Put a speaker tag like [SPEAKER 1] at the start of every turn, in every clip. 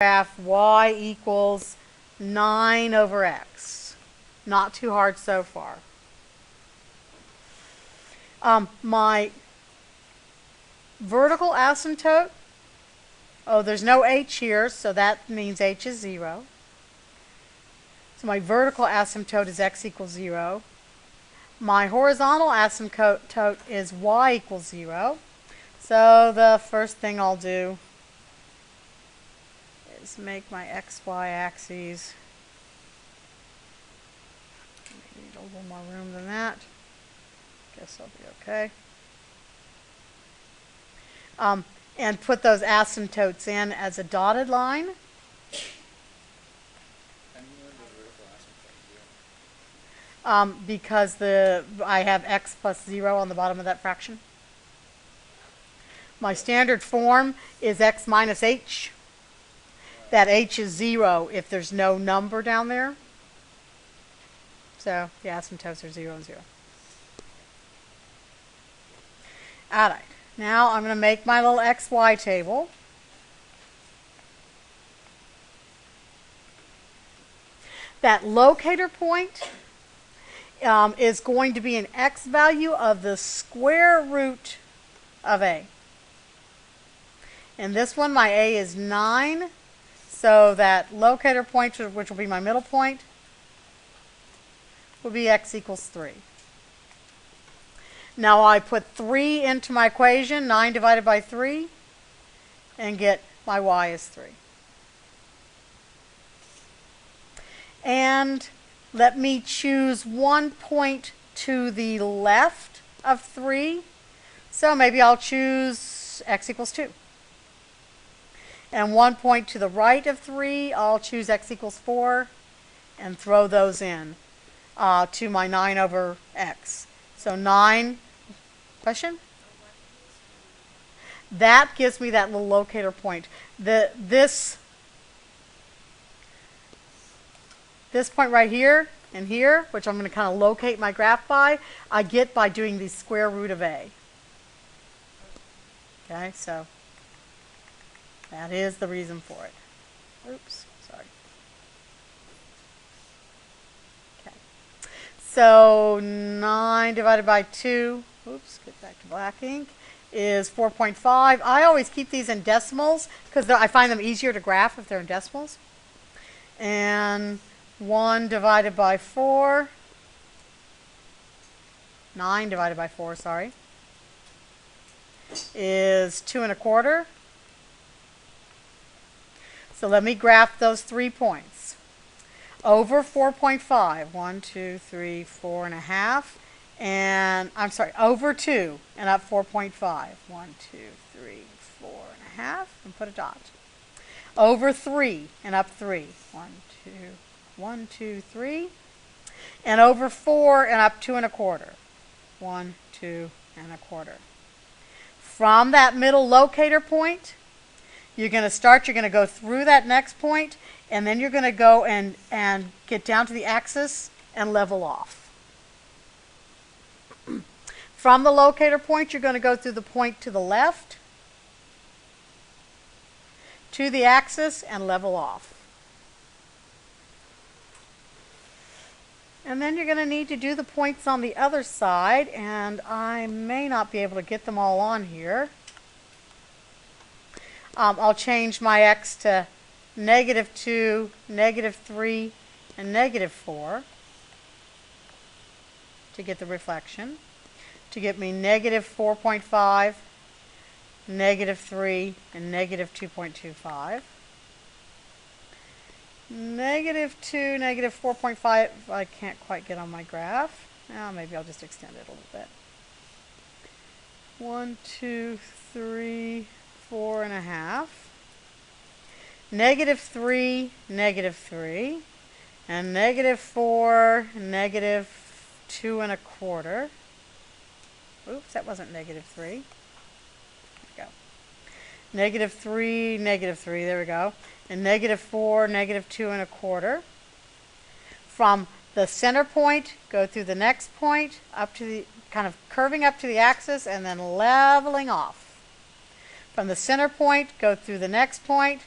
[SPEAKER 1] graph y equals 9 over x. Not too hard so far. My vertical asymptote, there's no h here, so that means h is 0. So my vertical asymptote is x equals 0. My horizontal asymptote is y equals 0. So the first thing I'll do is make my xy axes. Maybe need a little more room than that. Guess I'll be okay. And put those asymptotes in as a dotted line. Because I have x plus 0 on the bottom of that fraction. My standard form is x minus h. That h is 0 if there's no number down there. So the asymptotes are 0 and 0. All right. Now I'm going to make my little xy table. That locator point is going to be an x value of the square root of a. In this one, my a is 9. So that locator point, which will be my middle point, will be x equals 3. Now I put 3 into my equation, 9 divided by 3, and get my y is 3. And let me choose one point to the left of 3. So maybe I'll choose x equals 2. And one point to the right of 3, I'll choose x equals 4 and throw those in to my 9 over x. So 9, question? That gives me that little locator point. This point right here and here, which I'm going to kind of locate my graph by, I get by doing the square root of a. Okay, so that is the reason for it. Oops, sorry. Okay. So 9 divided by 2, oops, get back to black ink, is 4.5. I always keep these in decimals because I find them easier to graph if they're in decimals. And 1 divided by 4, 9 divided by 4, sorry, is 2 1/4. So let me graph those 3 points. Over 4.5, 1, 2, 3, 4.5, and I'm sorry, over 2 and up 4.5, 1, 2, 3, 4.5, and put a dot. Over 3 and up 3, 1, 2, 3, and over 4 and up 2 1/4, 1, 2 1/4. From that middle locator point, you're going to go through that next point, and then you're going to go and get down to the axis and level off. From the locator point, you're going to go through the point to the left, to the axis, and level off. And then you're going to need to do the points on the other side, and I may not be able to get them all on here. I'll change my x to -2, -3, and -4 to get the reflection, to get me -4.5, -3, and -2.25. -2, -4.5, I can't quite get on my graph. Maybe I'll just extend it a little bit. 1, 2, 3, 4.5. -3, -3, and -4, -2 1/4. Oops, that wasn't -3. There we go. -3, -3, there we go. And -4, -2 1/4. From the center point, go through the next point, up to the, kind of curving up to the axis, and then leveling off. From the center point, go through the next point,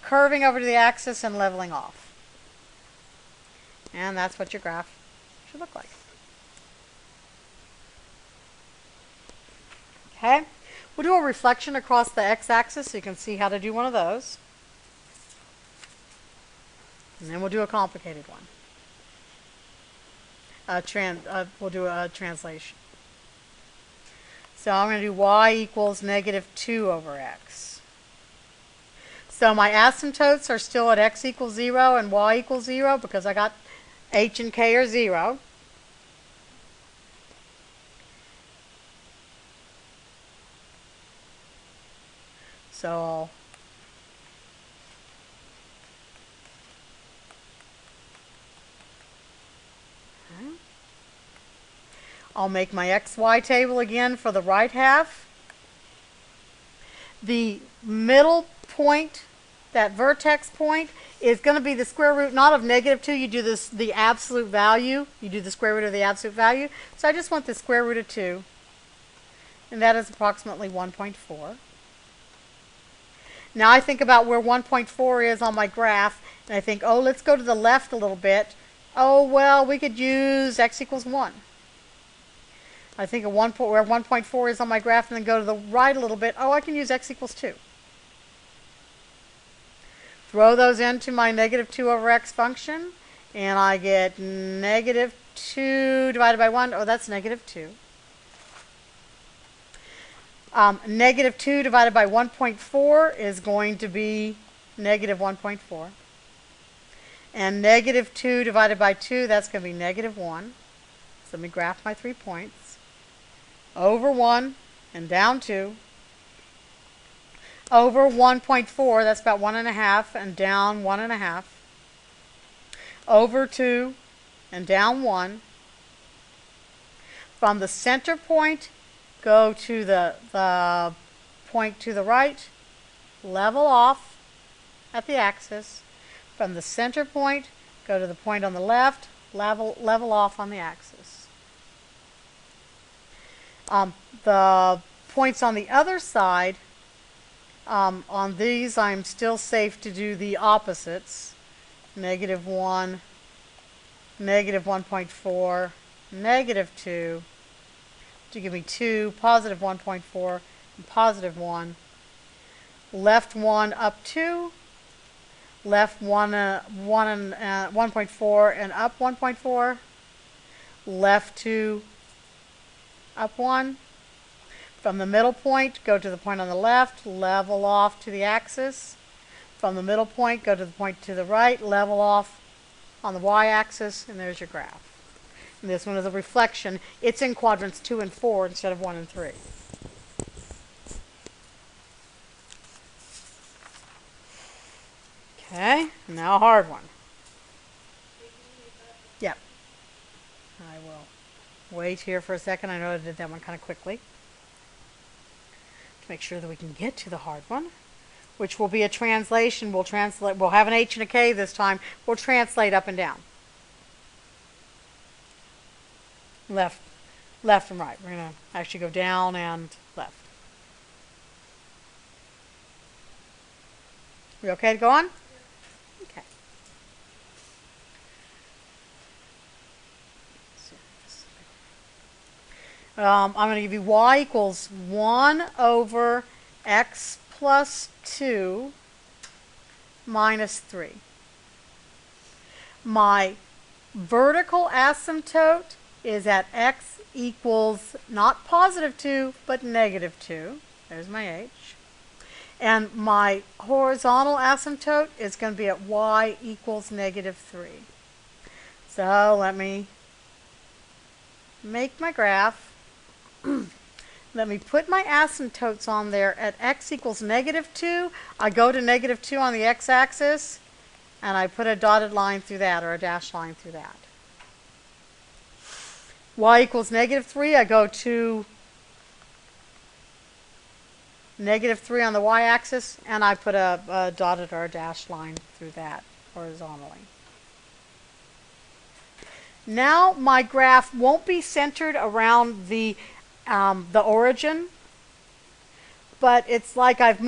[SPEAKER 1] curving over to the axis and leveling off. And that's what your graph should look like. Okay, we'll do a reflection across the x-axis so you can see how to do one of those. And then we'll do a complicated one. We'll do a translation. So I'm going to do y equals -2 over x. So my asymptotes are still at x equals 0 and y equals 0 because I got h and k are 0. So I'll make my xy table again for the right half. The middle point, that vertex point, is going to be the square root not of -2. You do this the absolute value. You do the square root of the absolute value. So I just want the square root of 2. And that is approximately 1.4. Now I think about where 1.4 is on my graph, and I think, oh, let's go to the left a little bit. Oh, well, we could use x equals 1. I think of where 1.4 is on my graph, and then go to the right a little bit. Oh, I can use x equals 2. Throw those into my -2 over x function, and I get -2 divided by 1. Oh, that's -2. -2 divided by 1.4 is going to be -1.4. And -2 divided by 2, that's going to be -1. So let me graph my 3 points. Over 1 and down 2. Over 1.4, that's about 1.5, and down 1.5. Over 2 and down 1. From the center point, go to the point to the right, level off at the axis. From the center point, go to the point on the left, level off on the axis. The points on the other side, on these I'm still safe to do the opposites. -1, -1.4, -2, to give me 2, +1.4, and +1. Left 1 up 2, left 1.4 and up 1.4, left 2, up 1. From the middle point, go to the point on the left, level off to the axis. From the middle point, go to the point to the right, level off on the y-axis, and there's your graph. And this one is a reflection. It's in quadrants 2 and 4 instead of 1 and 3. Okay, now a hard one. Yep. I will wait here for a second. I know I did that one kind of quickly. To make sure that we can get to the hard one, which will be a translation. We'll have an H and a K this time. We'll translate up and down. Left and right. We're going to actually go down and left. We okay to go on? Okay. I'm going to give you y equals 1 over x plus 2 minus 3. My vertical asymptote is at x equals not +2, but -2. There's my h. And my horizontal asymptote is going to be at y equals -3. So let me make my graph. Let me put my asymptotes on there at x equals -2. I go to -2 on the x-axis, and I put a dotted line through that, or a dashed line through that. Y equals -3. I go to -3 on the y-axis, and I put a dotted or a dashed line through that horizontally. Now my graph won't be centered around the origin, but it's like I've moved